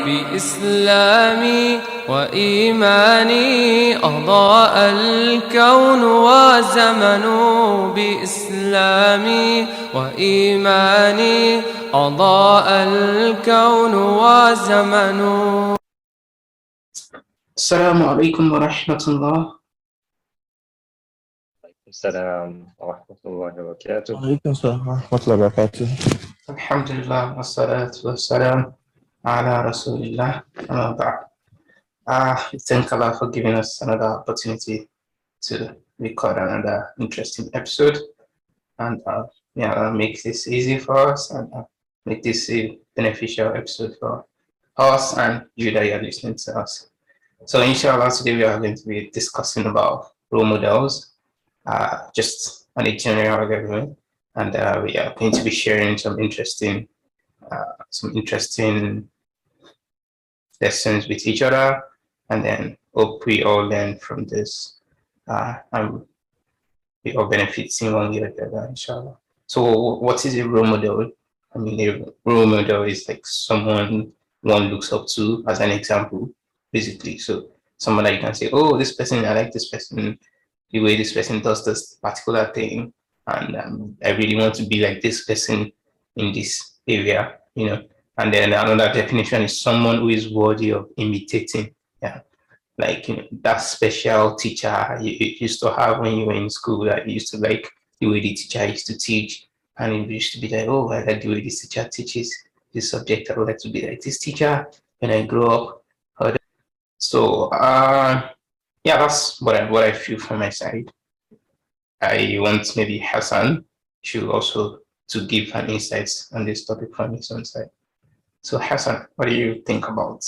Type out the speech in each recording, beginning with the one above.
بإسلامي وإيماني أضاء الكون وزمن بإسلامي وإيماني أضاء الكون وزمن. السلام عليكم ورحمة الله. السلام ورحمة الله وبركاته. وعليكم السلام ورحمة الله وبركاته. الحمد لله والصلاة والسلام على رسول الله. أما بعد. Thank Allah for giving us another opportunity to record another interesting episode and make this easy for us and make this a beneficial episode for us and you that are listening to us. So inshallah today we are going to be discussing about role models, just on a general level, and we are going to be sharing some interesting lessons with each other, and then hope we all learn from this, and we all benefit in one way or the other, inshallah. So what is a role model? I mean, a role model is like someone one looks up to as an example, basically. So someone that you can say, oh, this person, I like this person, the way this person does this particular thing, and I really want to be like this person in this area, And then another definition is someone who is worthy of imitating. Yeah, like that special teacher you used to have when you were in school that you used to like the way the teacher used to teach, and it used to be like, oh, I like the way this teacher teaches this subject. I would like to be like this teacher when I grow up. So that's what I feel from my side. I want maybe Hassan to also to give an insights on this topic from his own side. So Hassan, what do you think about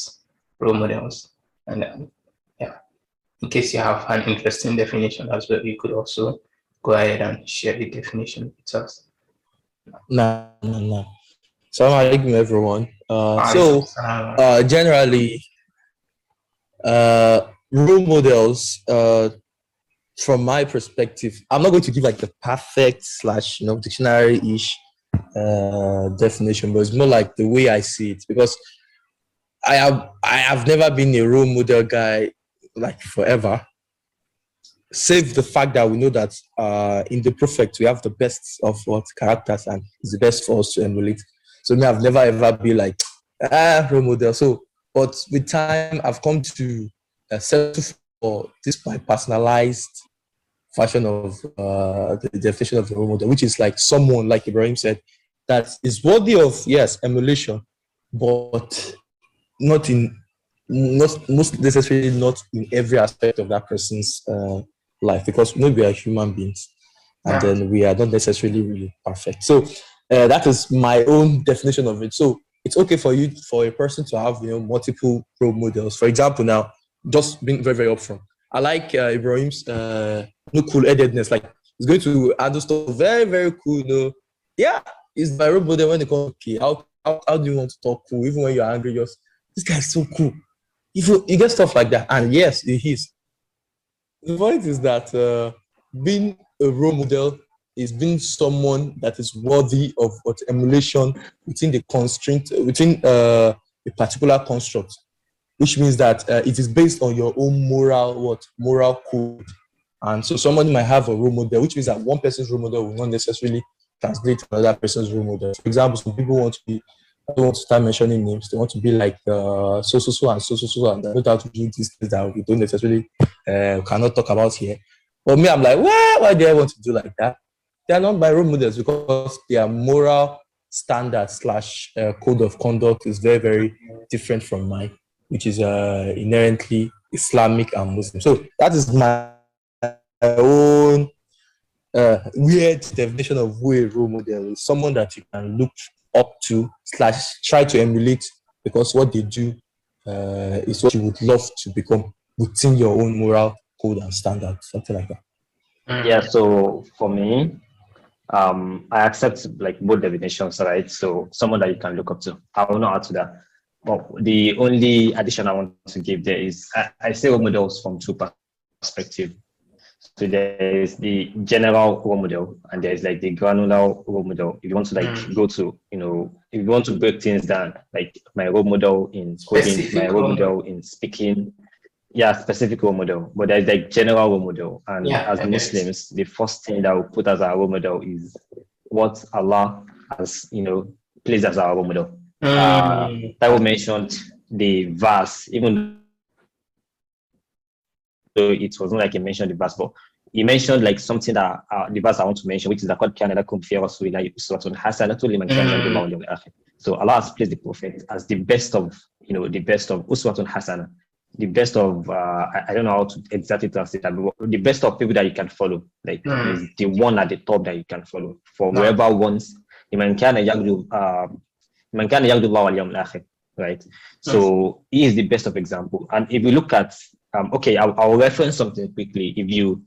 role models? And in case you have an interesting definition as well, you could also go ahead and share the definition with us. No. Assalamu alaikum, everyone. Generally, role models, from my perspective, I'm not going to give like the perfect / dictionary-ish definition, but it's more like the way I see it, because I have never been a role model guy like forever, save the fact that we know that in the Prophet we have the best of what characters and it's the best for us to emulate. So me, I've never ever been like role model. So, but with time, I've come to settle for this my personalized version of the definition of the role model, which is like someone, like Ibrahim said, that is worthy of, yes, emulation, but not most necessarily not in every aspect of that person's life, because we are human beings, and then we are not necessarily really perfect. So that is my own definition of it. So it's okay for a person to have multiple role models. For example, now just being very, very upfront, I like Ibrahim's cool-headedness. Like he's going to handle stuff very, very cool. Yeah, he's my role model when it comes to how do you want to talk cool even when you're angry? Just this guy is so cool. You get stuff like that, and yes, he is. The point is that being a role model is being someone that is worthy of emulation within the constraint, within a particular construct, which means that it is based on your own moral code. And so somebody might have a role model, which means that one person's role model will not necessarily translate to another person's role model. For example, some people want to be, I don't want to start mentioning names, they want to be like so and they don't have to do these things that we don't necessarily cannot talk about here. But me, I'm like, why do I want to do like that? They are not my role models because their moral standard / code of conduct is very, very different from mine, which is inherently Islamic and Muslim. So that is my own weird definition of who a role model is. Someone that you can look up to / try to emulate, because what they do is what you would love to become within your own moral code and standard, something like that. Yeah, so for me, I accept like both definitions, right? So someone that you can look up to. I will not add to that. But the only addition I want to give there is I say role models from two perspectives. So there is the general role model, and there's like the granular role model. If you want to like go to, if you want to break things down, like my role model in coding, my Specific role role model. model in speaking, yeah, specific role model. But there's like general role model, and Yeah, as I get it. Muslims, the first thing that we put as our role model is what Allah has, placed as our role model. Taiwo mentioned the verse, even though it wasn't like he mentioned the verse, but he mentioned like something that the verse I want to mention, which is that so Allah has placed the prophet as the best of, the best of uswatun hasana, the best of I don't know how to exactly translate that, but the best of people that you can follow. Like he's the one at the top that you can follow for whoever wants. Right? So he is the best of example. And if we look at okay, I'll reference something quickly. If you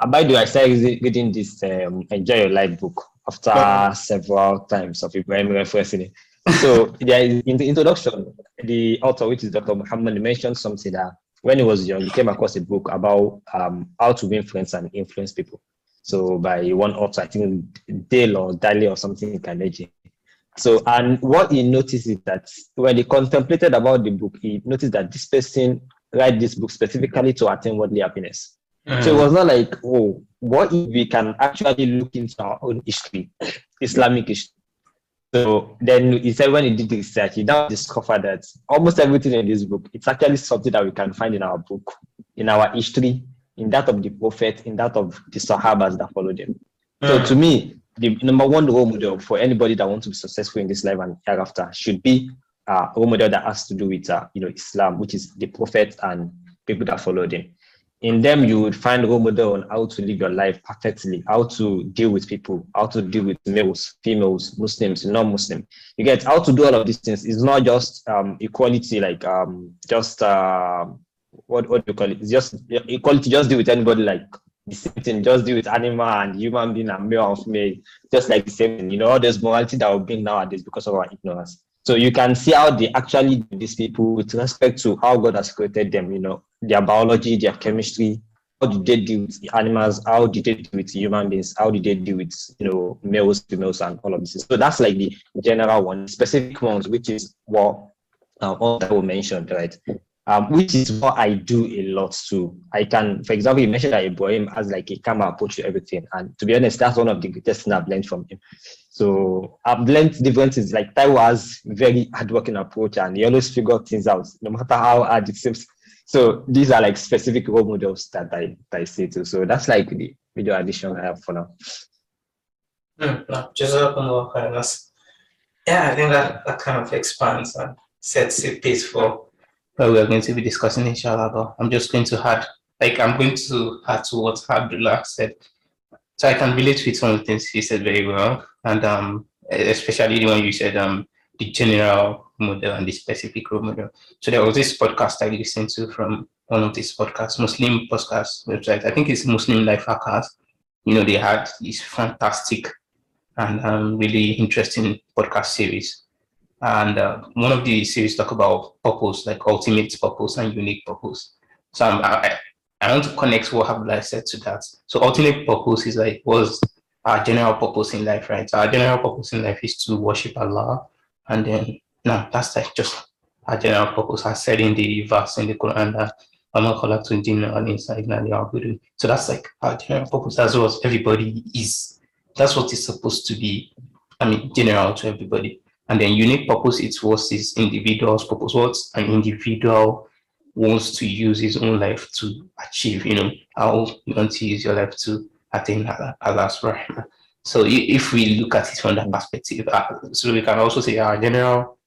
by the way, I started reading this Enjoy Your Life book after several times of Ibrahim referencing it. So there is, in the introduction, the author, which is Dr. Muhammad, mentioned something that when he was young, he came across a book about how to influence and influence people. So by one author, I think Dale or something, Carnegie. So, and what he noticed is that when he contemplated about the book, he noticed that this person write this book specifically to attain worldly happiness. So it was not like, oh, what if we can actually look into our own history, Islamic history? So then he said when he did the research, he now discovered that almost everything in this book, it's actually something that we can find in our book, in our history, in that of the prophet, in that of the Sahabas that followed him. So to me, the number one role model for anybody that wants to be successful in this life and hereafter should be a role model that has to do with Islam, which is the prophet and people that followed him. In them, you would find a role model on how to live your life perfectly, how to deal with people, how to deal with males, females, Muslims, non-Muslim. You get how to do all of these things. It's not just equality, like what do you call it? It's just equality. Just deal with anybody like the same thing. Just deal with animal and human being and male and female, just like the same thing. All this morality that we bring nowadays because of our ignorance. So you can see how they actually do these people with respect to how God has created them, their biology, their chemistry, how did they deal with the animals, how did they deal with human beings, how did they deal with, males, females, and all of this. So that's like the general one, specific ones, which is what all that we mentioned, right? Which is what I do a lot too. I can, for example, you mentioned that Ibrahim has like a calm approach to everything. And to be honest, that's one of the greatest things I've learned from him. So I've learned different things. Like Taiwo has very hardworking approach and he always figure things out, no matter how hard it seems. So these are like specific role models that I see too. So that's like the video addition I have for now. Just yeah, I think that kind of expands and sets a pace for what we're going to be discussing, inshallah. But I'm just going to add, to what Abdullah said. So I can relate with some of the things he said very well, and especially the one you said, the general model and the specific role model. So there was this podcast I listened to from one of these podcasts, Muslim podcast website. I think it's Muslim Life Hackers. They had this fantastic and really interesting podcast series. And one of the series talk about purpose, like ultimate purpose and unique purpose. So I want to connect what Abdullah said to that. So ultimate purpose is was our general purpose in life, right? So our general purpose in life is to worship Allah. And then, no, that's like just our general purpose. I said in the verse in the Quran that so that's like our general purpose. That's what everybody is. That's what it's supposed to be. General to everybody. And then unique purpose, it's what is individual's purpose. What an individual wants to use his own life to achieve, how you want to use your life to attain Allah's rahmah. So if we look at it from that perspective, so we can also say our general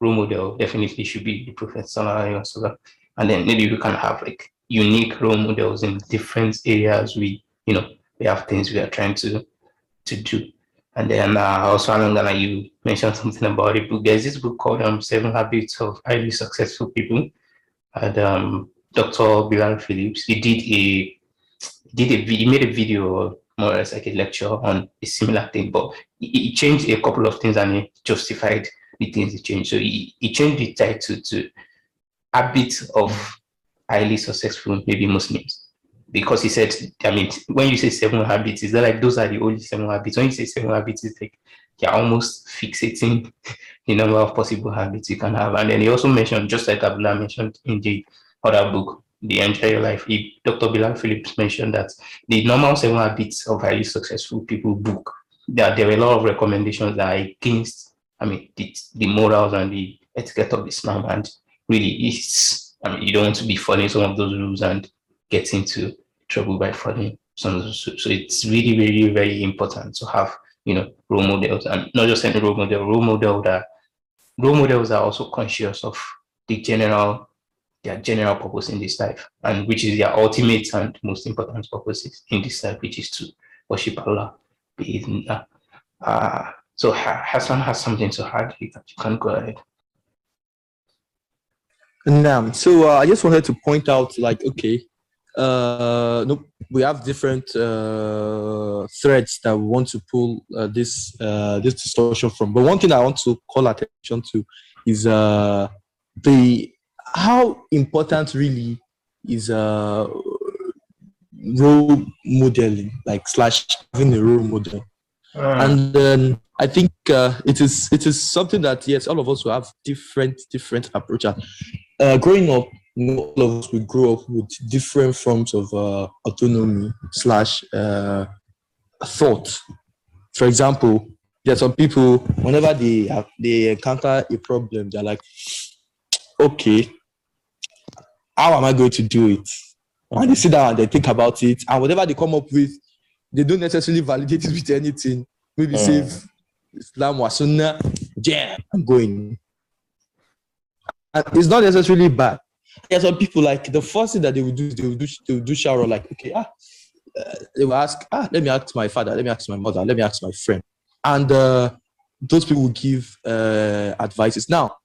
role model definitely should be the Prophet Sallallahu Alaihi Wasallam. And then maybe we can have like unique role models in different areas. We have things we are trying to do. And then also, Alangana, you mentioned something about a book. There's this book called 7 Habits of Highly Successful People. And Dr. Bilal Phillips, he made a video, more or less like a lecture on a similar thing, but he changed a couple of things and he justified the things he changed. So he changed the title to Habits of Highly Successful, maybe Muslims. because he said, I mean, when you say 7 habits, is that like those are the only 7 habits? When you say 7 habits, it's like you're almost fixating the number of possible habits you can have. And then he also mentioned, just like Abdullah mentioned in the other book, The Enjoy Your Life, Dr. Bilal Phillips mentioned that the normal 7 habits of highly successful people book, there were a lot of recommendations that are against, I mean, the morals and the etiquette of Islam. And really, I mean, you don't want to be following some of those rules and get into trouble by following some of those. So it's really, really, very important to have, role models, and not just any role models are also conscious of their general purpose in this life, and which is their ultimate and most important purpose in this life, which is to worship Allah. So Hassan has something to add. You can go ahead. So I just wanted to point out, like, okay, no, we have different threads that we want to pull this discussion from. But one thing I want to call attention to is how important really is role modeling, like / having a role model. And then I think it is something that, yes, all of us will have different approaches. Growing up, all of us will grow up with different forms of autonomy / thought. For example, there are some people, whenever they encounter a problem, they're like, okay, how am I going to do it? And they sit down and they think about it, and whatever they come up with, they don't necessarily validate it with anything. Maybe say Islam was sunnah, yeah, I'm going. And it's not necessarily bad. There are some people, like, the first thing that they will do is they will do shower, like, okay, they will ask, let me ask my father, let me ask my mother, let me ask my friend. And those people will give advices. Now,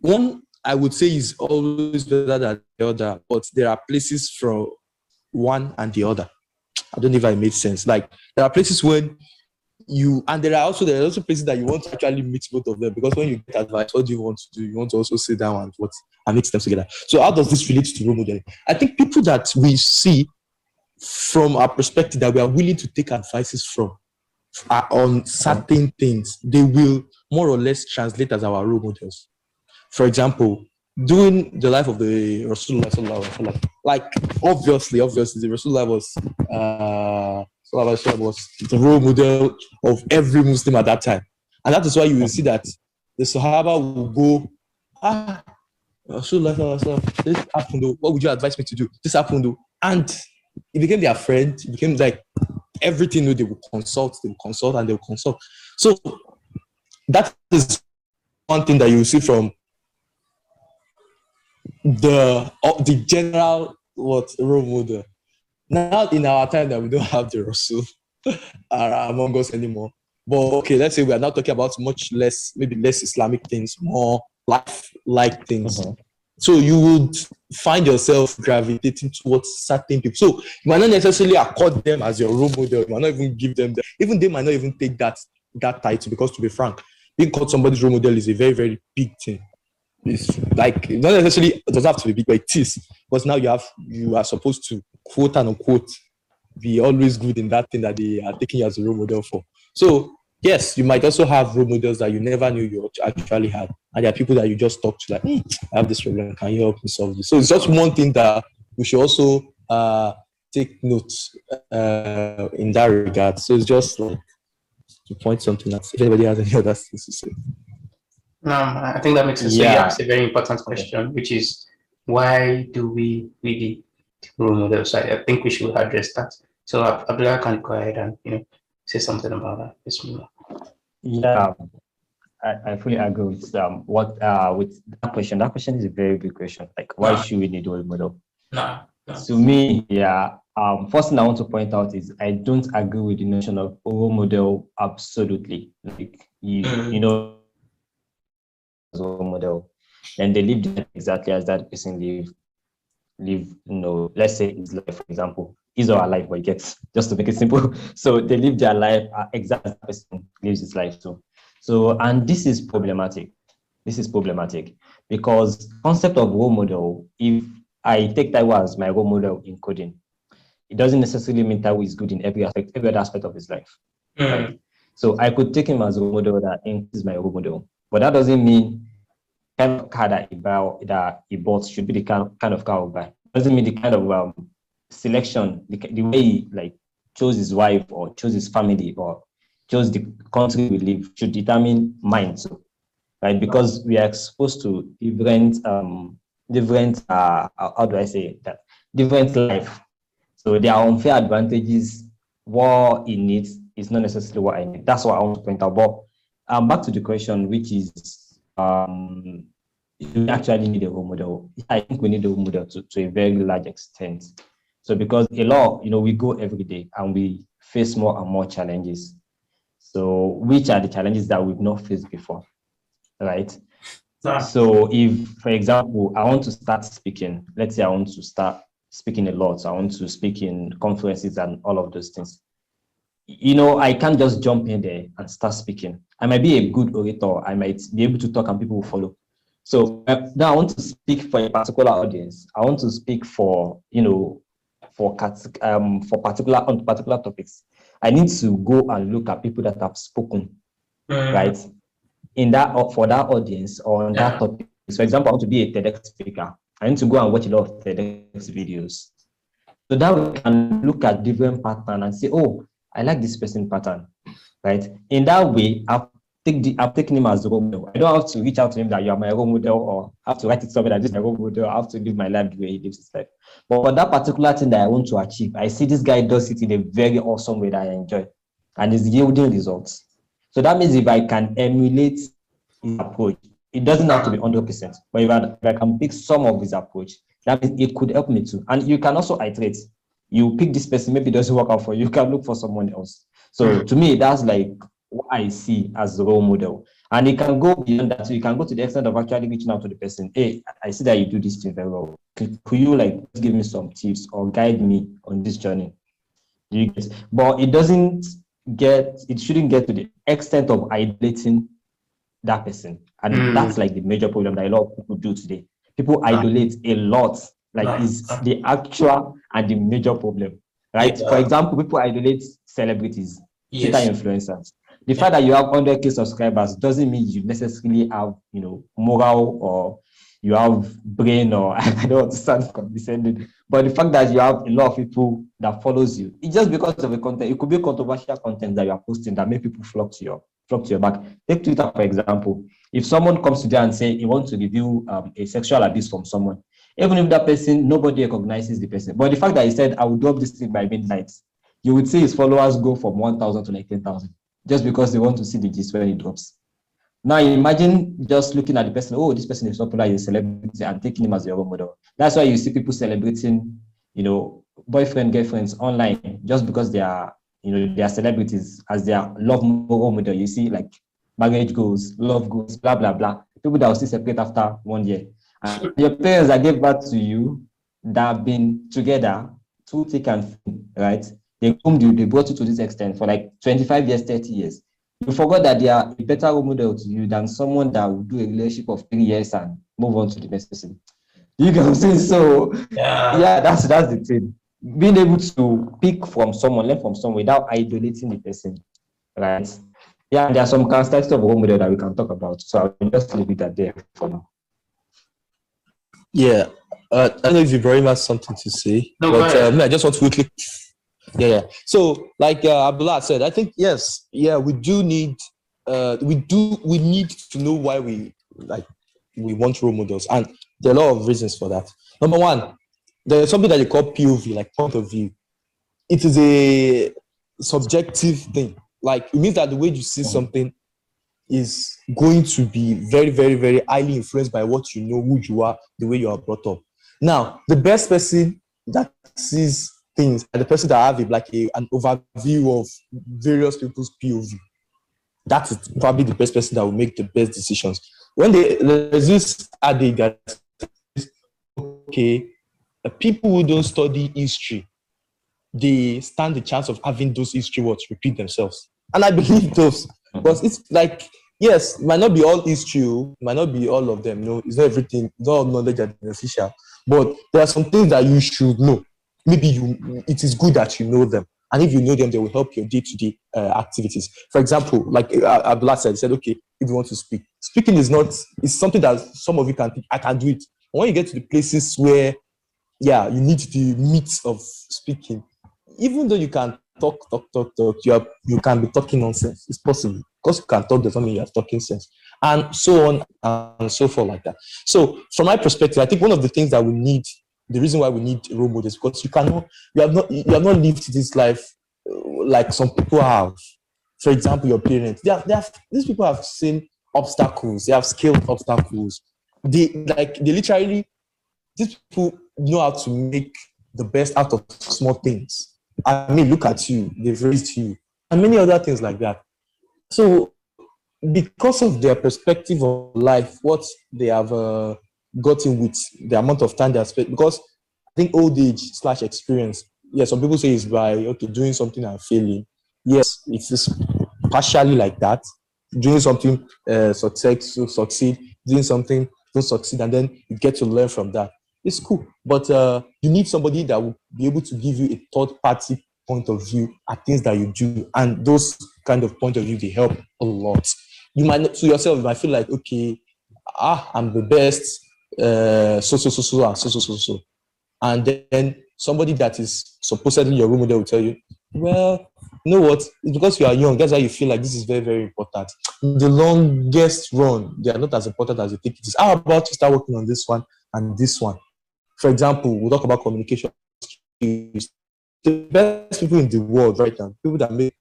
one I would say is always better than the other, but there are places from one and the other. I don't know if I made sense. Like, there are places when there are also places that you want to actually mix both of them, because when you get advice, what do you want to do? You want to also sit down and mix them together. So how does this relate to role modeling? I think people that we see from our perspective that we are willing to take advices from on certain things, they will more or less translate as our role models. For example, doing the life of the Rasulullah sallallahu alaihi wasallam, like obviously the Rasulullah was the role model of every Muslim at that time, and that is why you will see that the Sahaba will go, Rasulullah sallallahu alaihi wasallam, this happened. What would you advise me to do? This happened, and it became their friend. It became like everything. They will consult, and they will consult. So that is one thing that you will see from the general role model. Now in our time that we don't have the Rasul among us anymore. But okay, let's say we are now talking about maybe less Islamic things, more life-like things. So you would find yourself gravitating towards certain people. So you might not necessarily accord them as your role model. You might not even give them even they might not even take that title, because, to be frank, being called somebody's role model is a very, very big thing. It's like, not necessarily, it doesn't have to be big, but it is, because now you are supposed to, quote and unquote, be always good in that thing that they are taking you as a role model for. So yes, you might also have role models that you never knew you actually had, and there are people that you just talk to, like, I have this problem, can you help me solve this? So it's just one thing that we should also take notes in that regard. So it's just like to point something out. If anybody has any other things to say. No, I think that makes sense. So you asked a very important question, which is, why do we really role models? I think we should address that. So Abdullah can go ahead and say something about that. Bismillah. Yeah, I fully agree with with that question. That question is a very big question. Like, why should we need a role model? No. To me, first thing I want to point out is I don't agree with the notion of role model absolutely. Like, you know, role model, and they live exactly as that person live. Let's say his life, for example, his or her life, but it gets, just to make it simple. So they live their life exactly as that person lives his life too. So, and this is problematic. Because concept of role model, if I take Taiwo as my role model in coding, it doesn't necessarily mean that is good in every other aspect of his life. Right? So I could take him as a role model that is my role model, but that doesn't mean the kind of car that he bought should be the kind of car he buy. It doesn't mean the kind of selection, the way he like chose his wife or chose his family or chose the country we live should determine mine too, right? Because we are exposed to different how do I say that, different life. So there are unfair advantages. What he needs is not necessarily what I need. That's what I want to point out. But back to the question, which is, do we actually need a role model? I think we need a role model to a very large extent. So because a lot, we go every day and we face more and more challenges. So which are the challenges that we've not faced before, right? So if, for example, I want to start speaking, let's say I want to start speaking a lot. I want to speak in conferences and all of those things. I can't just jump in there and start speaking. I might be a good orator. I might be able to talk and people will follow. So now I want to speak for a particular audience. I want to speak for, for particular topics. I need to go and look at people that have spoken, right? For that audience or on that topic. So, for example, I want to be a TEDx speaker. I need to go and watch a lot of TEDx videos. So that we can look at different patterns and say, oh, I like this person pattern, right? In that way, I've taken him as a role model. I don't have to reach out to him that you are my role model or have to write it somewhere that this is my role model. I have to live my life the way he lives his life. But for that particular thing that I want to achieve, I see this guy does it in a very awesome way that I enjoy and is yielding results. So that means if I can emulate his approach, it doesn't have to be 100%, but if I can pick some of his approach, that means it could help me too. And you can also iterate. You pick this person, maybe it doesn't work out for you, you can look for someone else. So to me, that's like what I see as the role model. And it can go beyond that. So you can go to the extent of actually reaching out to the person. Hey, I see that you do this thing very well. Could you like give me some tips or guide me on this journey? Do you get? But it shouldn't get to the extent of idolating that person. And that's like the major problem that a lot of people do today. People idolate a lot. Like is the actual and the major problem, right? For example, people idolate celebrities, Twitter influencers. The fact that you have 100K subscribers doesn't mean you necessarily have, moral or you have brain or I don't understand condescending. But the fact that you have a lot of people that follows you, it's just because of the content. It could be controversial content that you are posting that make people flock to your back. Take Twitter, for example. If someone comes to there and say he wants to review a sexual abuse from someone, even if that person, nobody recognizes the person. But the fact that he said, I will drop this thing by midnight, you would see his followers go from 1,000 to like 10,000 just because they want to see the gist when it drops. Now imagine just looking at the person, oh, this person is popular, he's a celebrity, and taking him as your role model. That's why you see people celebrating, boyfriend, girlfriends online just because they are, they are celebrities as their love role model. You see like marriage goals, love goals, blah, blah, blah. People that will still separate after 1 year. And your parents that gave birth to you that have been together through thick and thin, right? They brought you to this extent for like 25 years, 30 years. You forgot that they are a better role model to you than someone that will do a relationship of 3 years and move on to the next person. You can see, so yeah, that's the thing. Being able to pick from someone, learn from someone without idolating the person, right? Yeah, there are some characteristics of a role model that we can talk about. So I'll just leave it at there for now. Yeah, I don't know if you very much something to say, but I just want to quickly. Yeah. So, like Abdullah said, I think we do need, we need to know why we want role models, and there are a lot of reasons for that. Number one, there's something that you call POV, like point of view. It is a subjective thing. Like it means that the way you see something is going to be very, very, very highly influenced by what you know, who you are, the way you are brought up. Now, the best person that sees things are the person that have an overview of various people's POV. That is probably the best person that will make the best decisions. When there's this adage that people who don't study history, they stand the chance of having those history words repeat themselves. And I believe those. Because it's like, yes, it might not be all history, it might not be all of them. It's not everything, it's not all knowledge that is official. But there are some things that you should know. maybe it is good that you know them. And if you know them, they will help your day-to-day activities. For example, like Abdullah said, he said, okay, if you want to speak, speaking is something that some of you can think, I can do it. But when you get to the places where, yeah, you need the meat of speaking, even though you can talk, you can be talking nonsense. It's possible. Because you can talk doesn't mean you're talking sense. And so on and so forth like that. So from my perspective, I think one of the things that we need, the reason why we need role models, because you have not lived this life like some people have. For example, your parents. These people have seen obstacles. They have scaled obstacles. These people know how to make the best out of small things. I mean, look at you. They've raised you, and many other things like that. So, because of their perspective of life, what they have gotten with the amount of time they have spent, because I think old age / experience, some people say it's by doing something and failing. Yes, it is partially like that. Doing something, succeed, doing something, don't succeed, and then you get to learn from that. It's cool, but you need somebody that will be able to give you a third-party point of view at things that you do, and those kind of point of view, they help a lot. You might not, to yourself, you might feel like, okay, I'm the best, so, and then somebody that is supposedly your role model will tell you, well, you know what? It's because you are young. That's why you feel like this is very, very important. In the longest run, they are not as important as you think it is. How about you start working on this one and this one? For example, we'll talk about communication skills. The best people in the world right now, people that make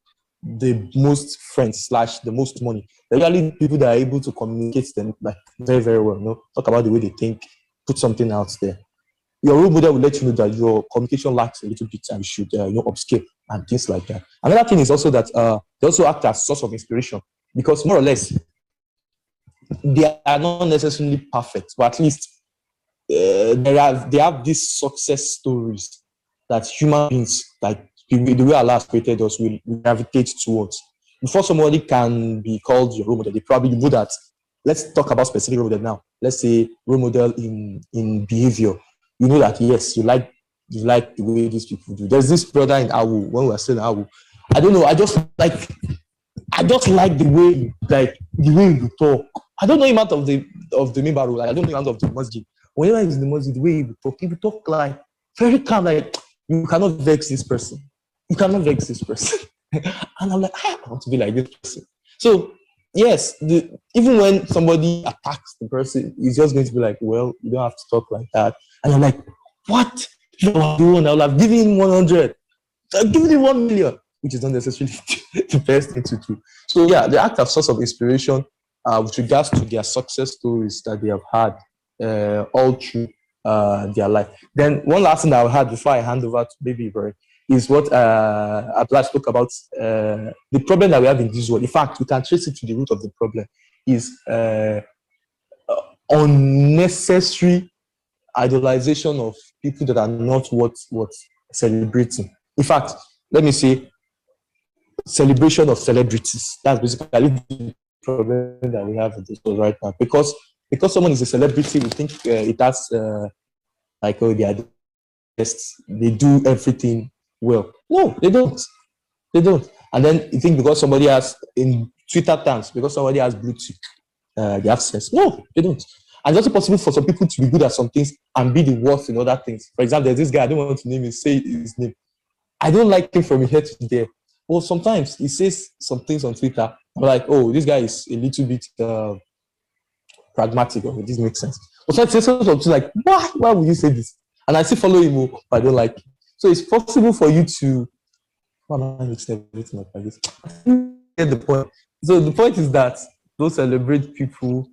the most friends / the most money, they're usually people that are able to communicate them like very, very well. Talk about the way they think, put something out there. Your role model will let you know that your communication lacks a little bit and you should upscale and things like that. Another thing is also that they also act as source of inspiration, because more or less they are not necessarily perfect, but at least they have these success stories that human beings, like the way Allah has created us, will gravitate towards. Before somebody can be called your role model, they probably know that. Let's talk about specific role model now. Let's say role model in behavior. You know that, yes, you like the way these people do. There's this brother in Awu, when we were still in Awu. I don't know, I just like the way you talk. I don't know him out of the member role. I don't know him out of the masjid. Whenever he's in the masjid, the way he talk like very calm, like you cannot vex this person. You cannot vex this person. And I'm like, I want to be like this person. So yes, even when somebody attacks the person, he's just going to be like, well, you don't have to talk like that. And I'm like, what? You are doing? I will have given him 100. I've given him 1 million, which is not necessarily the best thing to do. So yeah, they act as source of inspiration with regards to their success stories that they have had all through their life. Then one last thing I had before I hand over to Baby Ibrahim is what Abdullah spoke about, the problem that we have in this world. In fact, we can trace it to the root of the problem is unnecessary idolization of people that are not what celebrating. In fact, let me say celebration of celebrities. That's basically the problem that we have in this world right now. Because someone is a celebrity, we think it has like, oh, they are the best, they do everything well. No, they don't. And then you think because somebody has, in Twitter terms, because somebody has blue tick, they have sense. No, they don't. And it's also possible for some people to be good at some things and be the worst in other things. For example, there's this guy, I don't want to name him, say his name. I don't like him from head to there. Well, sometimes he says some things on Twitter, I'm like, oh, this guy is a little bit pragmatic. Oh, this makes sense. But so I say something like, why would you say this? And I still follow him, but I don't like it. So it's possible for you to, everything up like this. Get the point. So the point is that don't celebrate people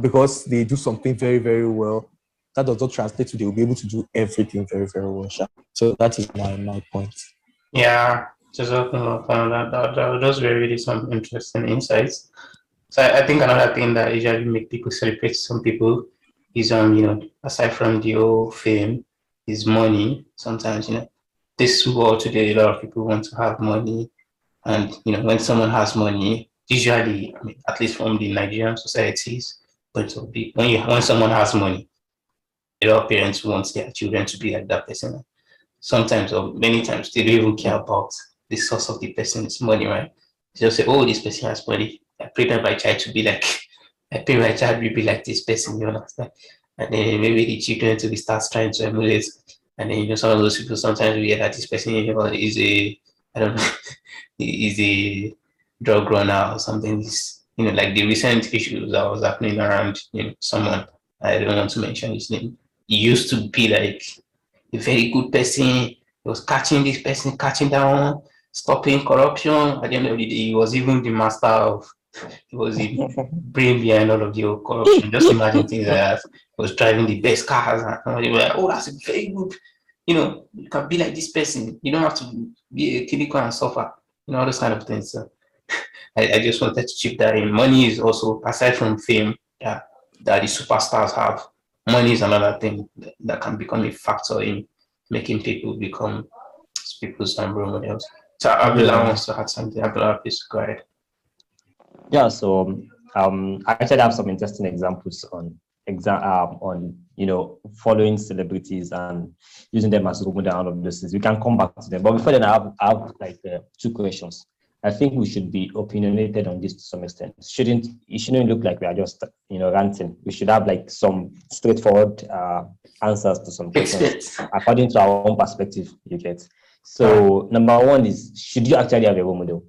because they do something very, very well. That does not translate to they will be able to do everything very, very well. So that is my point. Yeah, just open up on that. Those were really some interesting insights. So I think another thing that usually make people celebrate some people is aside from the whole fame, is money. Sometimes this world today, a lot of people want to have money, and when someone has money, usually, at least from the Nigerian societies, but when someone has money, a lot of parents want their children to be like that person. sometimes or many times they don't even care about the source of the person's money, right? They just say, oh, this person has money. I pray that my child to be like, I pray my child will be like this person, you understand? And then maybe the children to be starts trying to emulate. And then some of those people sometimes we hear that this person is a, I don't know, is a drug runner or something. It's, like the recent issues that was happening around, someone, I don't want to mention his name. He used to be like a very good person. He was catching this person, catching that one, stopping corruption. At the end of the day, he was even the master of, he was the brain behind all of the corruption. Just imagine things like that. He was driving the best cars. And they were like, oh, that's a very good, you can be like this person. You don't have to be a clinical and suffer, all those kind of things. So I just wanted to chip that in. Money is also, aside from fame, that the superstars have, money is another thing that can become a factor in making people become people's role models. So Abdullah wants to add something. Abdullah, please go ahead. Yeah, so I actually have some interesting examples on following celebrities and using them as role model and all of those things. We can come back to them, but before then, I have like 2 questions. I think we should be opinionated on this to some extent. It shouldn't look like we are just ranting. We should have like some straightforward answers to some questions according to our own perspective. You get. So number 1 is, should you actually have a role model?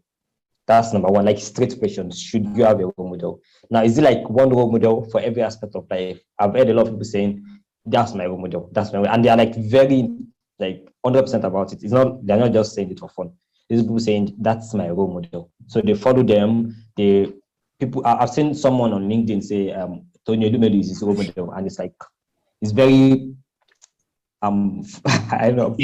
That's number 1, like straight questions. Should you have a role model? Now, is it like one role model for every aspect of life? I've heard a lot of people saying, that's my role model, that's my role. And they are like very, like 100% about it. They're not just saying it for fun. These people saying, that's my role model. So they follow them. I've seen someone on LinkedIn say, Tony Elumelu is his role model. And it's like, it's very, I don't know.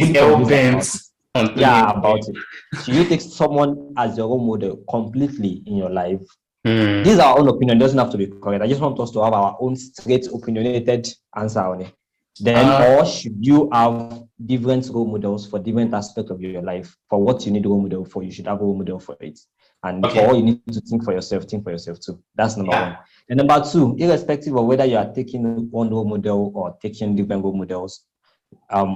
About it. So you take someone as your role model completely in your life. This is our own opinion. It doesn't have to be correct. I just want us to have our own straight opinionated answer on it. Then, or should you have different role models for different aspects of your life? For what you need a role model for, you should have a role model for it. And for all you need to think for yourself too. That's number 1. And number 2, irrespective of whether you are taking one role model or taking different role models,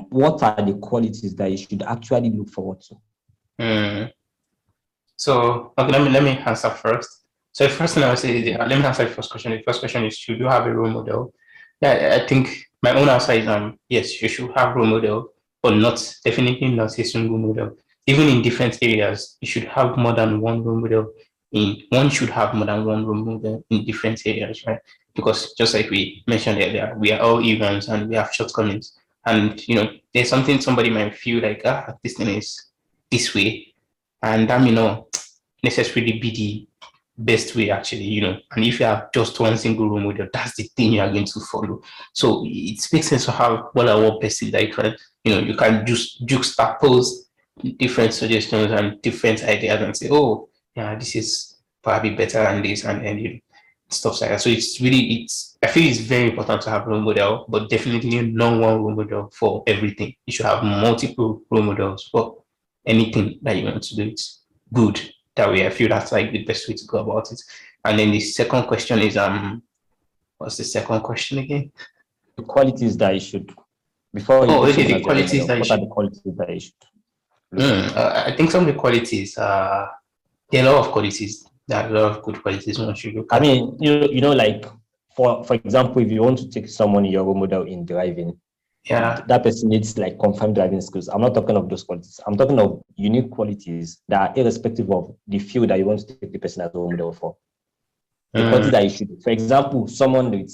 what are the qualities that you should actually look forward to? So, okay, let me answer first. So the first thing I would say is, let me answer the first question. The first question is, should you have a role model? Yeah, I think my own answer is, yes, you should have role model, but definitely not a single model. Even in different areas, you should have more than one role model. One should have more than one role model in different areas, right? Because just like we mentioned earlier, we are all humans and we have shortcomings. And there's something somebody might feel like, this thing is this way, and that may not necessarily be the best way, actually, And if you have just one single role model, that's the thing you are going to follow. So it makes sense to have more than one person that you can just juxtapose different suggestions and different ideas and say, oh, yeah, this is probably better than this, and stuff like that. So I feel it's very important to have role model, but definitely not one role model for everything. You should have multiple role models for anything that you want to do. It's good that way. I feel that's like the best way to go about it. And then the second question is, what's the second question again? The qualities that you should, before you the qualities that you should. What are the qualities that you should? I think some of the qualities, there are a lot of qualities. There are a lot of good qualities one should look at. I mean, like for example, if you want to take someone your role model in driving, that person needs like confirmed driving skills. I'm not talking of those qualities. I'm talking of unique qualities that are irrespective of the field that you want to take the person as a role model for. The qualities that you should, for example, someone with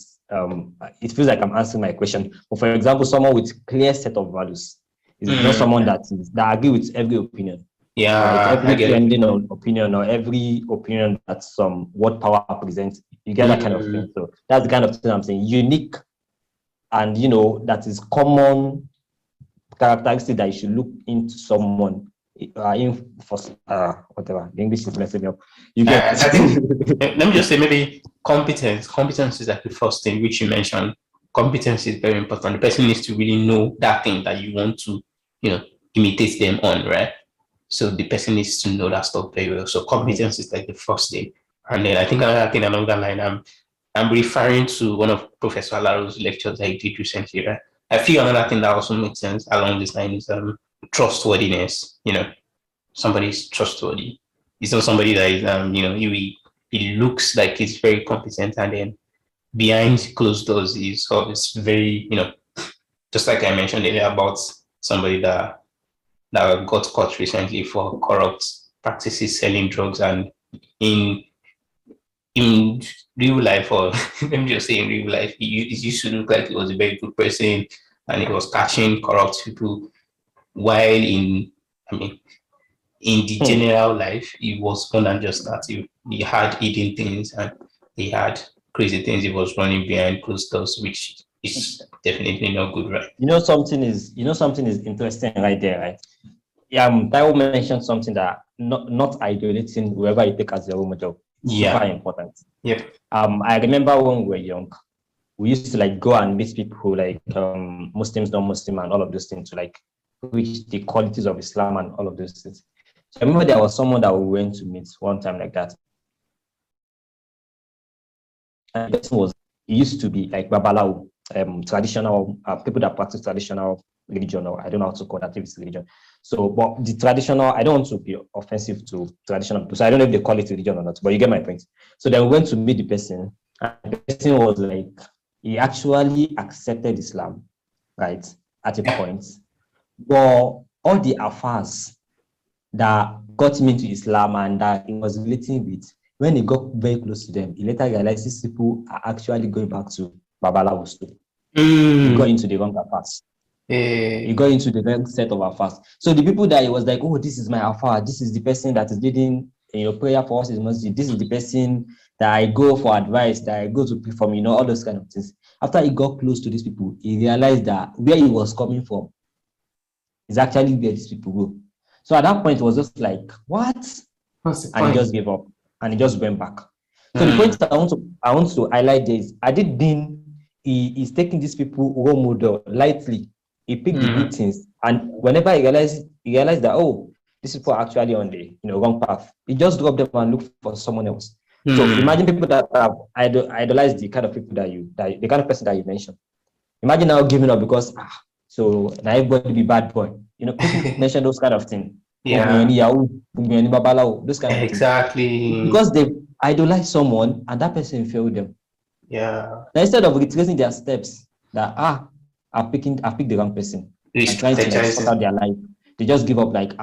it feels like I'm answering my question, but for example, someone with clear set of values is not someone that agree with every opinion. Every trending opinion or every opinion that what power presents, you get that kind of thing. So that's the kind of thing I'm saying. Unique, and that is common characteristic that you should look into someone. Whatever, the English is messing me up. You get. I think, let me just say maybe competence. Competence is like the first thing which you mentioned. Competence is very important. The person needs to really know that thing that you want to, imitate them on, right? So the person needs to know that stuff very well. So competence is like the first thing. And then I think another thing along that line, I'm referring to one of Professor Alaro's lectures that he did recently, right? I feel another thing that also makes sense along this line is trustworthiness. Somebody's trustworthy. It's not somebody that is, he looks like he's very competent, and then behind closed doors is always very, just like I mentioned earlier about somebody that got caught recently for corrupt practices, selling drugs, and in real life, or let me just say in real life, he used to look like he was a very good person and he was catching corrupt people, while in the general life, he was more than just that. He had hidden things and he had crazy things he was running behind closed doors, which is definitely not good, right? Something is interesting right there, right? Taiwo mentioned something that not idolating whoever you take as your role model. Super important. Yep. I remember when we were young, we used to like go and meet people like Muslims, non-Muslim, and all of those things to like reach the qualities of Islam and all of those things. So I remember there was someone that we went to meet one time like that. And the person he used to be like Babalawo, traditional people that practice traditional religion, or I don't know how to call that if it's religion. So, but the traditional, I don't want to be offensive to traditional people, so I don't know if they call it religion or not, but you get my point. So then we went to meet the person, and the person was like, he actually accepted Islam, right, at a point. But all the affairs that got him into Islam and that he was relating with, when he got very close to them, he later realized these people are actually going back to Babalawo too. He got into the wrong affairs. He got into the wrong set of affairs. So the people that he was like, oh, this is my affair, this is the person that is leading prayer for us in masjid, this is the person that I go for advice, that I go to pray for, all those kind of things. After he got close to these people, he realized that where he was coming from is actually where these people go. So at that point, it was just like, what? And he just gave up and he just went back. So the point that I want to highlight is, he is taking these people role model lightly. He picked the good things, and whenever he realized that, oh, these people are actually on the wrong path, he just dropped them and looked for someone else. So imagine people that have idolized the kind of people the kind of person that you mentioned. Imagine now giving up because so now everybody be bad boy. People mention those kind of things. Yeah. Those kind of exactly things. Because they idolize someone and that person failed them. Yeah. Now, instead of retracing their steps, that I picked the wrong person. And trying to sort out their life, they just give up like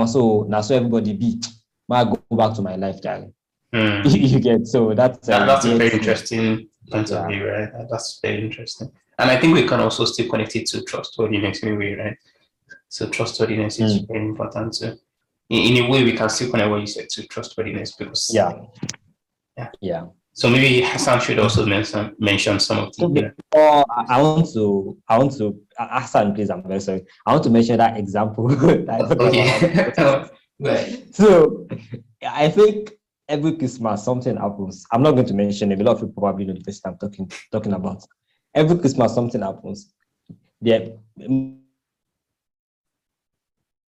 so now so everybody be. I go back to my life, Charlie. You get so that's a very interesting point of view, right? That's very interesting. And I think we can also still connect it to trustworthiness in a way, right? So trustworthiness is very important too. In a way, we can still connect what you said to trustworthiness because yeah. So maybe Hassan should also mention some of the. I want to Hassan, please. I'm very sorry. I want to mention that example. Right. So I think every Christmas something happens. I'm not going to mention it. A lot of people probably know the person I'm talking about. Every Christmas something happens.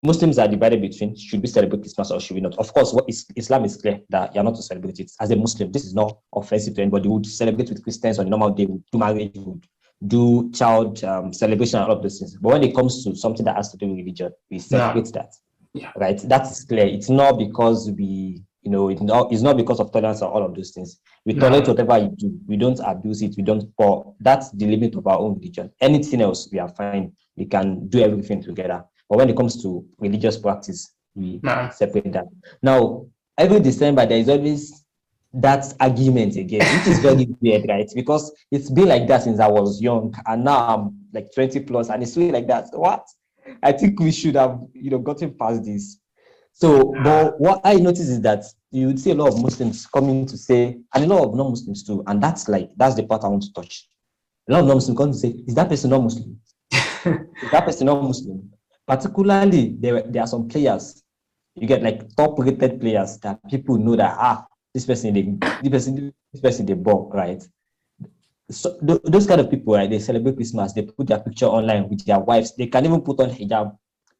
Muslims are divided between should we celebrate Christmas or should we not. Of course, Islam is clear that you're not to celebrate it. As a Muslim, this is not offensive to anybody. We would celebrate with Christians on a normal day, we would do marriage, we would do child celebration and all of those things. But when it comes to something that has to do with religion, we celebrate that. Yeah. Right? That's clear. It's not because it's not because of tolerance or all of those things. We tolerate whatever you do. We don't abuse it. We don't. But that's the limit of our own religion. Anything else, we are fine. We can do everything together. But when it comes to religious practice, we separate that. Now, every December, there is always that argument again, which is very weird, right? Because it's been like that since I was young, and now I'm like 20 plus, and it's really like that. What? I think we should have, gotten past this. So, but what I notice is that you would see a lot of Muslims coming to say, and a lot of non-Muslims too, and that's the part I want to touch. A lot of non-Muslims come to say, is that person not Muslim? Is that person not Muslim? Particularly, there are some players, you get like top-rated players that people know that, this person they bought, right? So those kind of people, right, they celebrate Christmas, they put their picture online with their wives, they can even put on hijab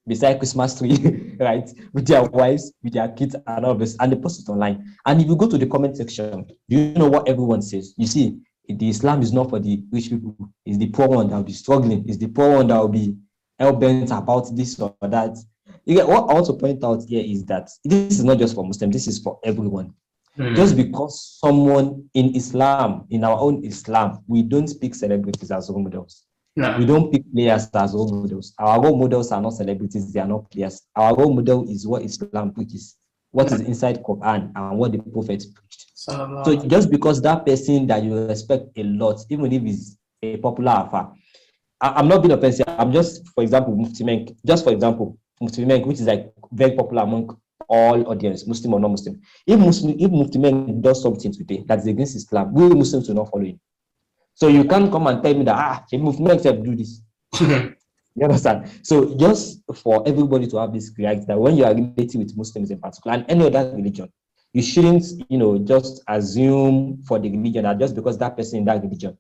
beside Christmas tree, right, with their wives, with their kids and all this, and they post it online. And if you go to the comment section, do you know what everyone says? You see, the Islam is not for the rich people, it's the poor one that will be struggling, it's the poor one that will be hell-bent about this or that. You get, what I want to point out here is that this is not just for Muslims, this is for everyone. Just because someone in Islam, in our own Islam, we don't pick celebrities as role models. No. We don't pick players as role models. Our role models are not celebrities, they are not players. Our role model is what Islam preaches, what is inside Quran and what the Prophet preached. So just because that person that you respect a lot, even if he's a popular alpha, I'm not being offensive, I'm just, for example, Mufti Menk, which is like very popular among all audience, Muslim or non-Muslim. If Mufti Menk does something today that's against Islam, we Muslims will not follow him. So you can't come and tell me that Mufti Menk said do this. You understand? So just for everybody to have this right, that when you are relating with Muslims in particular and any other religion, you shouldn't, just assume for the religion that just because that person in that religion,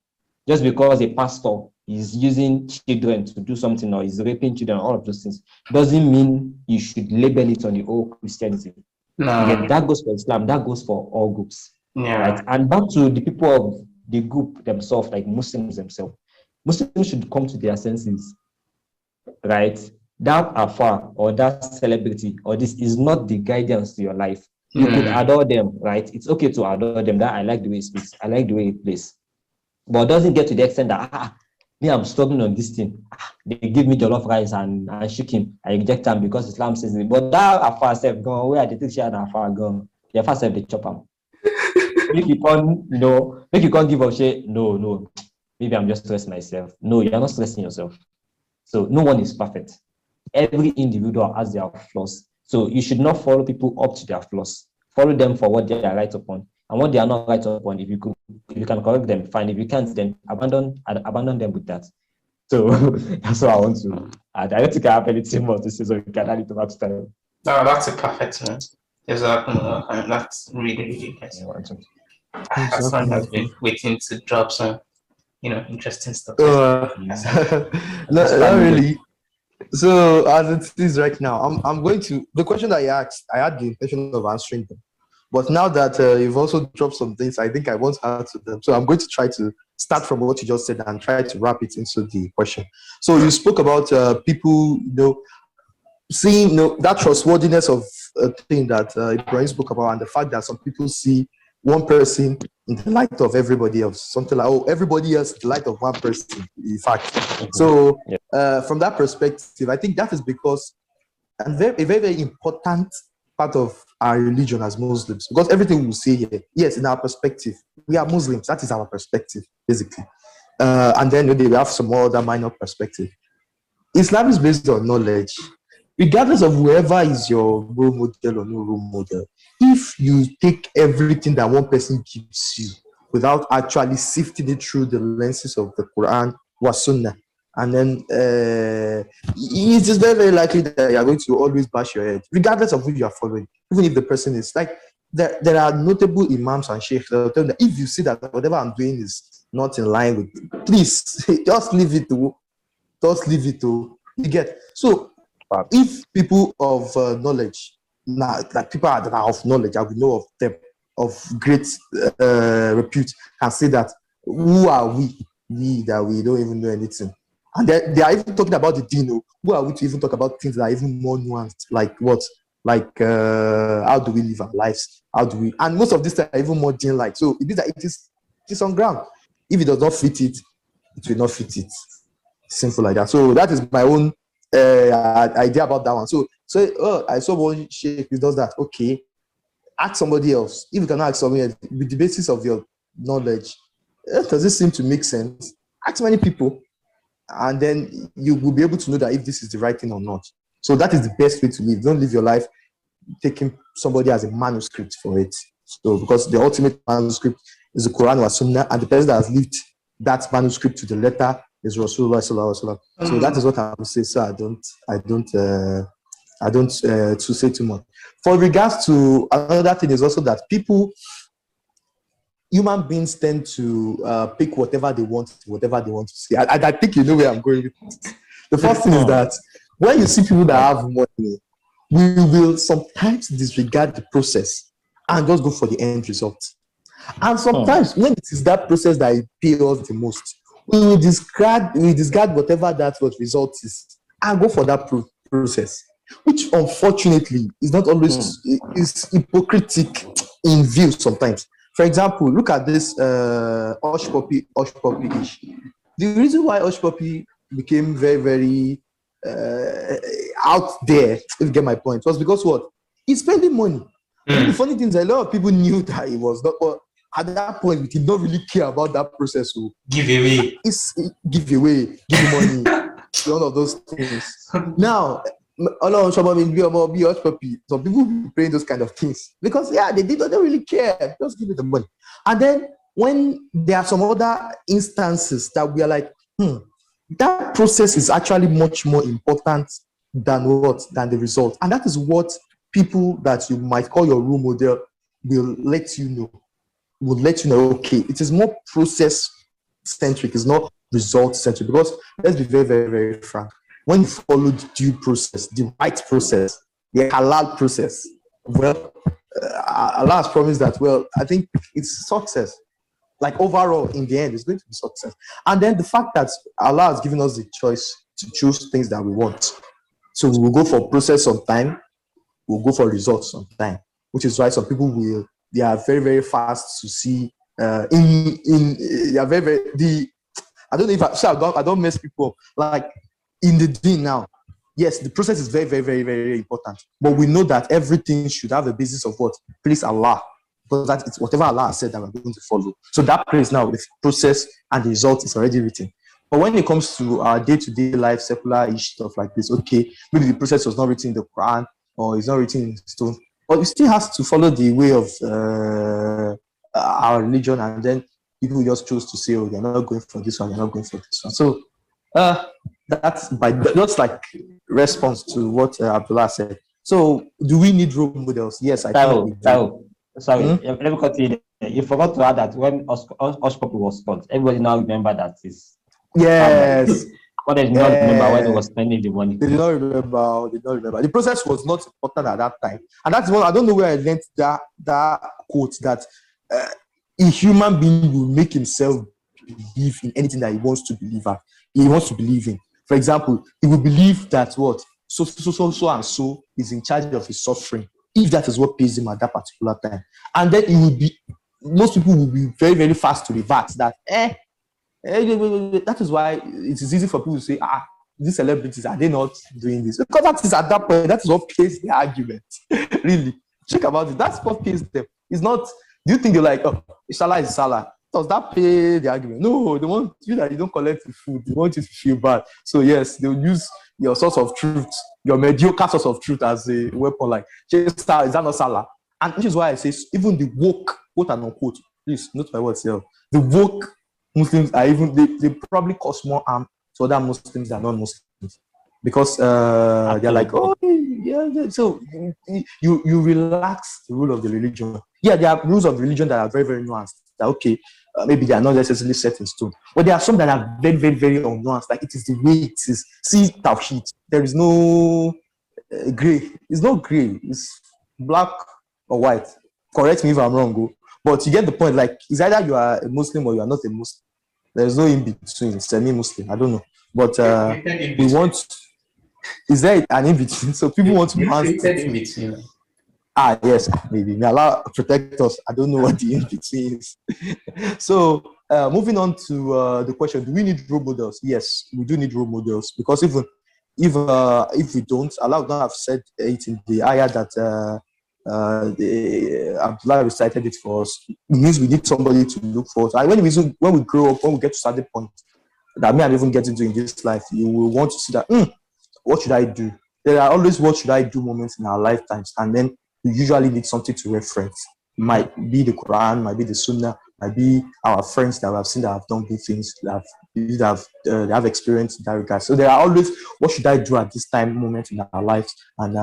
just because a pastor is using children to do something or is raping children, all of those things, doesn't mean you should label it on the whole Christianity. No. Again, that goes for Islam, that goes for all groups. Yeah. Right? And back to the people of the group themselves, like Muslims themselves. Muslims should come to their senses, right? That afar or that celebrity or this is not the guidance to your life. You could adore them, right? It's okay to adore them. That I like the way he speaks, I like the way he plays. But it doesn't get to the extent that me, I'm struggling on this thing. They give me jollof rice and chicken. I reject them because Islam says it. But that afar self gone, where they take share that afar gone. The afar self they chop them. If you can't give up shit, no. Maybe I'm just stressing myself. No, you're not stressing yourself. So no one is perfect. Every individual has their flaws. So you should not follow people up to their flaws. Follow them for what they are right upon. And what they are not right upon, if you can correct them, fine. If you can't, then abandon them with that. So that's what I want to add. I don't think I have anything more to say, so we can add it to that time. No, that's a perfect one. That's really nice. Hassan has been waiting to drop some, interesting stuff. Not really. So as it is right now, I'm going to the question that you asked. I had the intention of answering them, but now that you've also dropped some things, I think I won't answer them. So I'm going to try to start from what you just said and try to wrap it into the question. So you spoke about people, seeing that trustworthiness of a thing that Ibrahim spoke about, and the fact that some people see one person in the light of everybody else, something like, everybody else in the light of one person, in fact. So from that perspective, I think that is because a very, very important part of our religion as Muslims, because everything we say here, yes, in our perspective, we are Muslims, that is our perspective, basically. And then we have some more other minor perspective. Islam is based on knowledge. Regardless of whoever is your role model or no role model, if you take everything that one person gives you without actually sifting it through the lenses of the Quran or Sunnah, and then it is very, very likely that you are going to always bash your head, regardless of who you are following, even if the person is like, there are notable imams and sheikhs that will tell them that if you see that whatever I'm doing is not in line with, please just leave it to, you get. So if people of knowledge, like people that are of knowledge, I would know of them, of great repute, can say that, who are we that we don't even know anything? And they are even talking about the deen. Who are we to even talk about things that are even more nuanced, like what? Like how do we live our lives? How do we? And most of this are even more deen-like. So it is that it is on ground. If it does not fit it, it will not fit it. Simple like that. So that is my own idea about that one. So I saw one sheikh who does that. Okay, ask somebody else. If you cannot ask somebody else, with the basis of your knowledge, does this seem to make sense? Ask many people, and then you will be able to know that if this is the right thing or not. So that is the best way to live. Don't live your life taking somebody as a manuscript for it. So because the ultimate manuscript is the Quran or Sunnah, and the person that has lived that manuscript to the letter is Rasulullah sallallahu alaihi wasallam. So that is what I would say. So I don't to say too much. For regards to another thing is also that human beings tend to pick whatever they want to see. I think you know where I'm going with this. The first thing is that when you see people that have money, we will sometimes disregard the process and just go for the end result. And sometimes when it is that process that it pays us the most, we will discard whatever that result is and go for that process, which unfortunately is not always is hypocritic in view sometimes. For example, look at this Hush Puppy issue. The reason why Hush Puppy became very, very out there, if you get my point, was because what? He's spending money. And the funny thing is, a lot of people knew that he was not, but at that point, we did not really care about that process. So Give away. it's give away, give money, one of those things. Now, be Hush Puppy. Some people be praying those kind of things because they don't really care. Just give it the money. And then when there are some other instances that we are like, that process is actually much more important than the result. And that is what people that you might call your role model will let you know. Okay, it is more process centric, it's not result centric. Because let's be very, very, very frank. When you follow the due process, the right process, the halal process, well, Allah has promised that, well, I think it's success. Like overall, in the end, it's going to be success. And then the fact that Allah has given us the choice to choose things that we want. So we will go for process sometime, we'll go for results sometime, which is why some people they are very, very fast to see they are very, very, I don't know if I don't mess people up. Like in the deen now, yes, the process is very, very, very, very important. But we know that everything should have a basis of what? Please Allah. Because that it's whatever Allah has said that we're going to follow. So that place now, the process and the result is already written. But when it comes to our day-to-day life, secular-ish stuff like this, okay, maybe the process was not written in the Quran or it's not written in stone, but it still has to follow the way of our religion, and then people just choose to say, oh, you're not going for this one, you're not going for this one. So that's just like response to what Abdullah said. So do we need role models? Yes, I think we do. Sorry, let me continue. You forgot to add that when Hush Puppy was caught, everybody now remember that is. Yes. But they did not remember when he was spending the money. They did not remember. The process was not important at that time. And that's what I don't know where I learned that quote that a human being will make himself believe in anything that he wants to believe at. He wants to believe in. For example, he will believe that what? So and so is in charge of his suffering, if that is what pays him at that particular time. And then most people will be very, very fast to revert that, that is why it is easy for people to say, these celebrities, are they not doing this? Because that is at that point, that is what pays the argument. Really. Check about it. That's what pays them. It's not, do you think you're like, Salah is Salah? Does that pay the argument? No, they want you that you don't collect the food. They want you to feel bad. So yes, they'll use your source of truth, your mediocre source of truth as a weapon. Like, is that not Salah? And which is why I say, even the woke, quote and unquote, please note my words here, the woke Muslims are they probably cause more harm to other Muslims than non-Muslims. Because they're like, so you relax the rule of the religion. Yeah, there are rules of religion that are very, very nuanced. That okay, maybe they are not necessarily set in stone, but there are some that are very, very, very unnuanced. Like it is the way it is. See Tawheed, there is no gray. It's not gray. It's black or white. Correct me if I'm wrong, but you get the point. Like it's either you are a Muslim or you are not a Muslim. There's no in between. Semi-Muslim. I don't know, but we want. Is there an in between? So people want to in between. Yes, maybe. May Allah protect us. I don't know what the in between is. So, moving on to the question: do we need role models? Yes, we do need role models, because if we don't, Allah would not have said it in the ayah that Abdullah recited it for us. It means we need somebody to look for. And when we grow up, when we get to a certain point that me and even get into in this life, you will want to see that. What should I do? There are always what should I do moments in our lifetimes, and then we usually need something to reference. It might be the Quran, might be the Sunnah, might be our friends that we have seen that have done good things, that have experience in that regard. So there are always what should I do at this time moment in our lives, and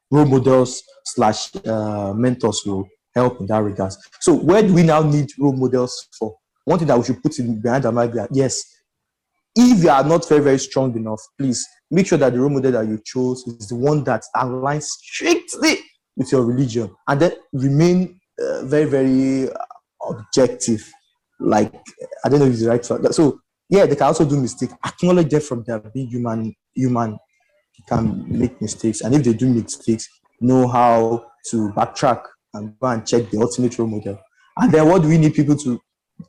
role models / mentors will help in that regard. So where do we now need role models for? One thing that we should put in behind our mind that yes, if you are not very, very strong enough, please make sure that the role model that you chose is the one that aligns strictly with your religion, and then remain very, very objective. Like, I don't know if it's the right word. So, yeah, they can also do mistakes. Acknowledge them from their being human can make mistakes, and if they do mistakes, know how to backtrack and go and check the ultimate role model. And then what do we need people to?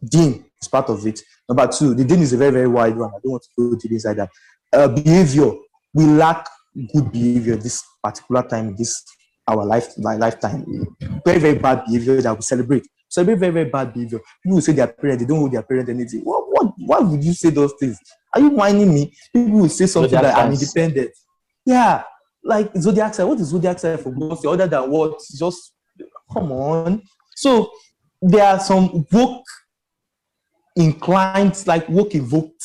Dean is part of it. Number two, the dean is a very, very wide one. I don't want to go to inside that. Behavior. We lack good behavior this particular time, this our lifetime. Very, very bad behavior that we celebrate. Celebrate very, very bad behavior. People will say their parents, they don't hold their parents anything. Why would you say those things? Are you whining me? People will say something like I'm independent. Yeah, like zodiac sign. What is zodiac sign for most other than what? Just come on. So there are some woke inclined, like woke evoked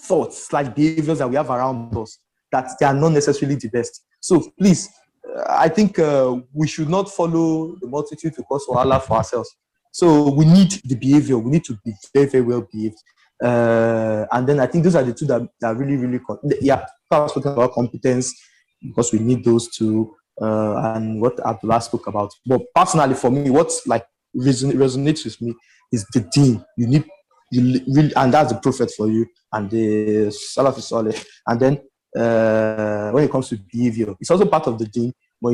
thoughts, like behaviors that we have around us that they are not necessarily the best. So please, I think we should not follow the multitude to cause wahala for ourselves. So we need the behavior. We need to be very, very well behaved. And then I think those are the two that really, really, I was talking about competence because we need those two. And what Abdullah spoke about. But personally, for me, what's like resonates with me is the deen. You really, and that's the prophet for you, and the Salaf Saleh. And then when it comes to behavior, it's also part of the deen. But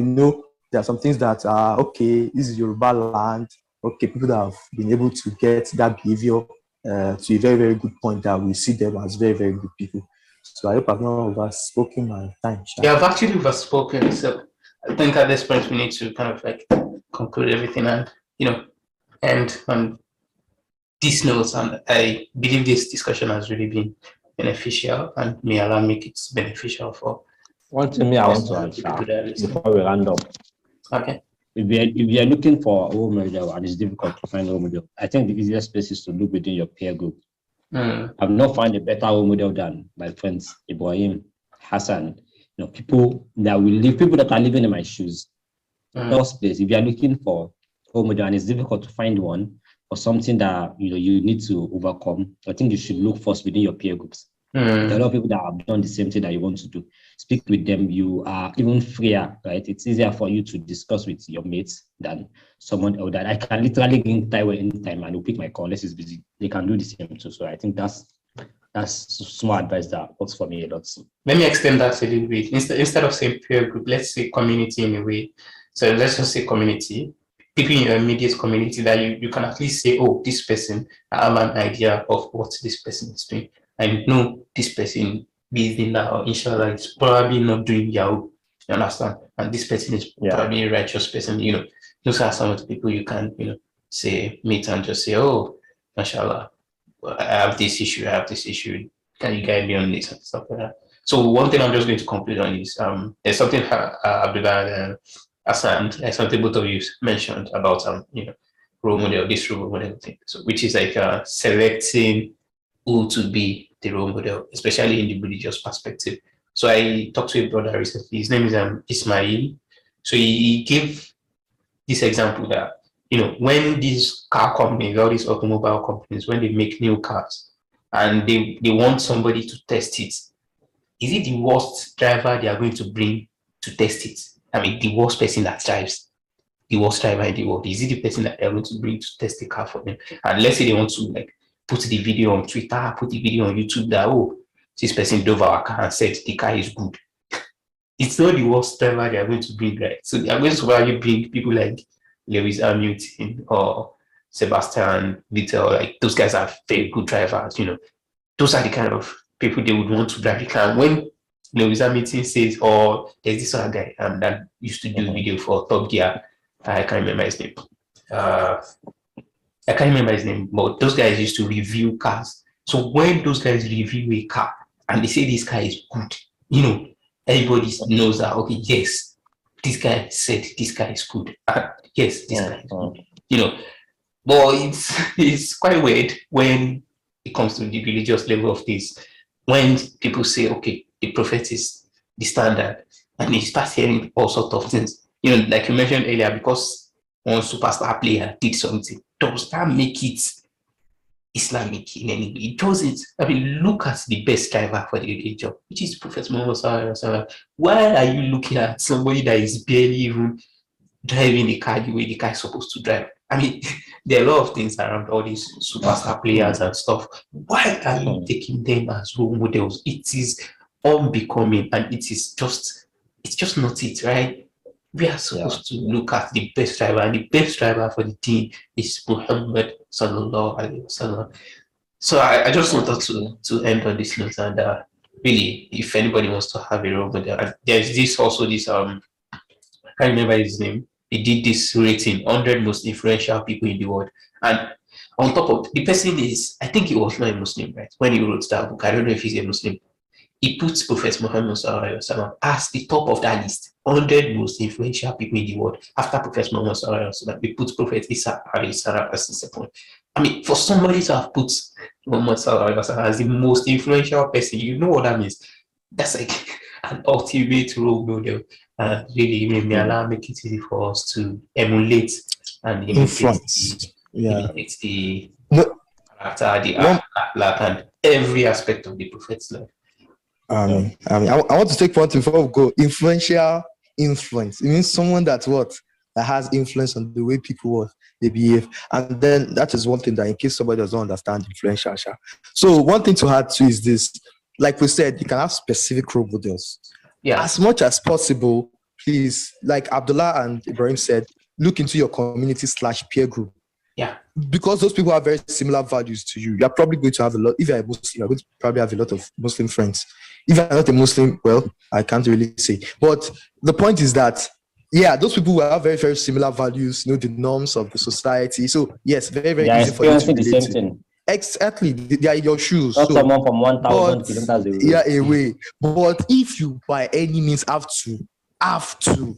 there are some things that are okay. This is Yoruba land. Okay, people that have been able to get that behavior to a very, very good point that we see them as very, very good people. So I hope I've not overspoken my time. Yeah, I've actually overspoken. So I think at this point we need to kind of like conclude everything and end on these notes. And I believe this discussion has really been beneficial, and may Allah make it beneficial for. One thing I want to add before we round up. Okay. If you are looking for a role model and it's difficult to find a role model, I think the easiest place is to look within your peer group. I've not found a better role model than my friends Ibrahim, Hassan. People that are living in my shoes. First place, if you are looking for a role model and it's difficult to find one or something that you need to overcome, I think you should look first within your peer groups. There are a lot of people that have done the same thing that you want to do. Speak with them. You are even freer, right? It's easier for you to discuss with your mates than someone else that I can literally ring Taiwo anytime and will pick my call unless it's busy. They can do the same too. So I think that's small advice that works for me a lot. Let me extend that a little bit. Instead of saying peer group, let's say community in a way. So let's just say community. People in your immediate community that you can at least say, oh, this person, I have an idea of what this person is doing. I know this person within that, or inshallah, is probably not doing Yahoo. You understand? And this person is probably a righteous person. Those are some of the people you can, say, meet and just say, oh, mashallah, I have this issue. Can you guide me on this and stuff like that? So one thing I'm just going to conclude on is there's something Abdullah and Hassan, something both of you mentioned about role model thing. So which is like selecting who to be the role model, especially in the religious perspective. So I talked to a brother recently. His name is Ismail. So he gave this example that when these car companies, all these automobile companies, when they make new cars and they want somebody to test it, is it the worst driver they are going to bring to test it? I mean, the worst person that drives, the worst driver in the world, is it the person that they're going to bring to test the car for them? And let's say they want to put the video on Twitter, put the video on YouTube that, oh, this person drove our car and said the car is good. It's not the worst driver they are going to bring, right? So they are going to probably bring people like Lewis Hamilton or Sebastian Vettel. Like those guys are very good drivers, Those are the kind of people they would want to drive the car. When Lewis Hamilton says, or there's this other guy that used to do video for Top Gear, I can't remember his name. I can't remember his name, but those guys used to review cars. So when those guys review a car and they say this car is good, everybody knows that, okay, yes, this guy said this car is good. Yes, this guy is good. But it's quite weird when it comes to the religious level of this. When people say, okay, the prophet is the standard, and you start hearing all sorts of things. Like you mentioned earlier, because one superstar player did something, does that make it Islamic in any way? It doesn't. I mean, look at the best driver for the religion, which is Prophet Muhammad Sallallahu Alaihi Wasallam. Why are you looking at somebody that is barely even driving the car the way the car is supposed to drive? I mean, there are a lot of things around all these superstar players and stuff. Why are you taking them as role models? It is unbecoming, and it's just not it, right? We are supposed to look at the best driver, and the best driver for the team is Muhammad Sallallahu Alaihi Wasallam. So I just wanted to end on this note, and really, if anybody wants to have a role model, there's this I can't remember his name. He did this rating, 100 most influential people in the world, and on top of the person is, I think he was not a Muslim, right? When he wrote that book, I don't know if he's a Muslim. He puts Prophet Muhammad Sallallahu Alaihi Wasallam as the top of that list, 100 most influential people in the world. After Prophet Muhammad Sallallahu Alaihi Wasallam, he puts Prophet Isa Alayhi Salam as the second. I mean, for somebody to have put Muhammad Sallallahu Alaihi Wasallam as the most influential person, you know what that means? That's like an ultimate role model. Really, may Allah make it easy for us to emulate and Influence. imitate the No, character, the akhlaq, and every aspect of the Prophet's life. I want to take one thing before we go. Influential influence. It means someone that has influence on the way people they behave. And then that is one thing that, in case somebody doesn't understand influential. So one thing to add to is this: like we said, you can have specific role models. Yeah. As much as possible, please, like Abdullah and Ibrahim said, look into your community / peer group. Yeah. Because those people have very similar values to you. You're probably going to have a lot. If you're a Muslim, you're going to probably have a lot of Muslim friends. If you're not a Muslim, well, I can't really say. But the point is that, yeah, those people will have very, very similar values, the norms of the society. So, yes, very, very easy for you to the same thing. Exactly. They are in your shoes. Not someone from 1,000 kilometers away. Yeah, away. But if you by any means have to,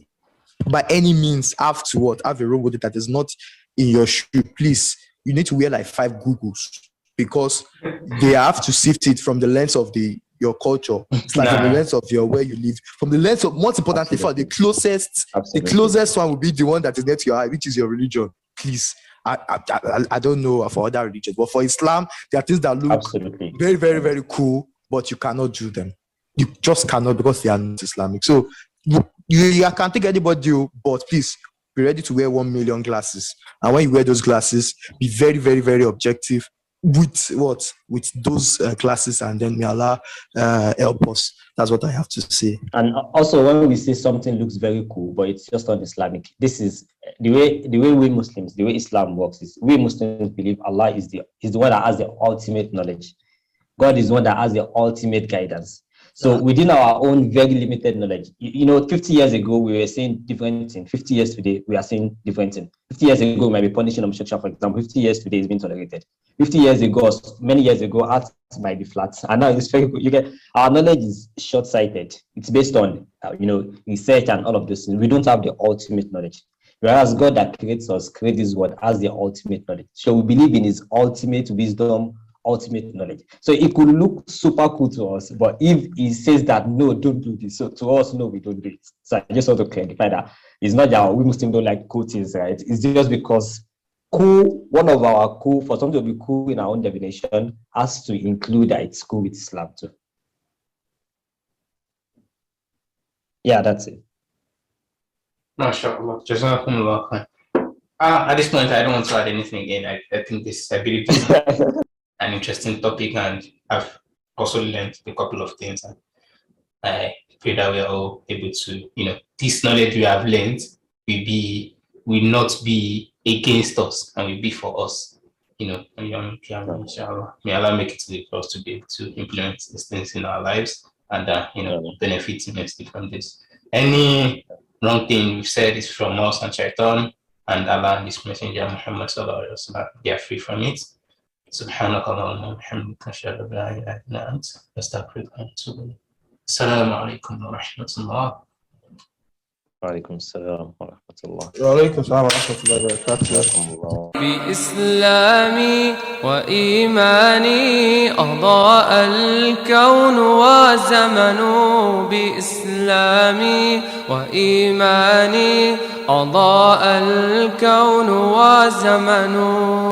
by any means have to have a role model that is not in your shoe, please, you need to wear like 5 Googles, because they have to sift it from the lens of your culture. It's like from the lens of where you live, from the lens of, most importantly, for the closest one will be the one that is near to your eye, which is your religion. Please. I don't know for other religions, but for Islam, there are things that look very, very, very cool, but you cannot do them. You just cannot, because they are not Islamic. So you can take anybody, but please be ready to wear 1 million glasses. And when you wear those glasses, be very, very, very objective with those glasses, and then may Allah help us. That's what I have to say. And also, when we say something looks very cool, but it's just not Islamic, this is the way we Muslims, the way Islam works is, we Muslims believe Allah is the one that has the ultimate knowledge. God is the one that has the ultimate guidance. So within our own very limited knowledge, 50 years ago, we were saying different things. 50 years today, we are saying different things. 50 years ago, we might be punishing homosexual, for example. 50 years today is being tolerated. 50 years ago, many years ago, art might be flat. And now it's very good. Our knowledge is short-sighted. It's based on, research and all of this. We don't have the ultimate knowledge. Whereas God that creates us, creates this world, has the ultimate knowledge. So we believe in his ultimate wisdom, ultimate knowledge. So it could look super cool to us, but if he says that, no, don't do this, so to us, no, we don't do it. So I just want to clarify that it's not that we Muslims don't like cool things, right? It's just because one of our cool, for something to be cool in our own definition, has to include that it's cool with Islam too. Yeah, that's it. MashaAllah. Jazakumullah khair. At this point, I don't want to add anything again. I think this is a bit an interesting topic, and I've also learned a couple of things. And I pray that we are all able to, this knowledge we have learned will not be against us, and will be for us. Inshallah. May Allah make it easy for us to be able to implement these things in our lives, and benefit immensely from this. Any wrong thing we've said is from us and Shaitan, and Allah and His Messenger Muhammad sallallahu alaihi wasallam, they are free from it. سبحانك اللهم وبحمدك أشهد أن لا إله إلا أنت أستغفرك وأتوب إليك. السلام عليكم ورحمة الله. وعليكم السلام ورحمة الله. وعليكم السلام ورحمة الله وبركاته. بإسلامي وإيماني أضاء الكون وزمن. بإسلامي وإيماني أضاء الكون وزمن.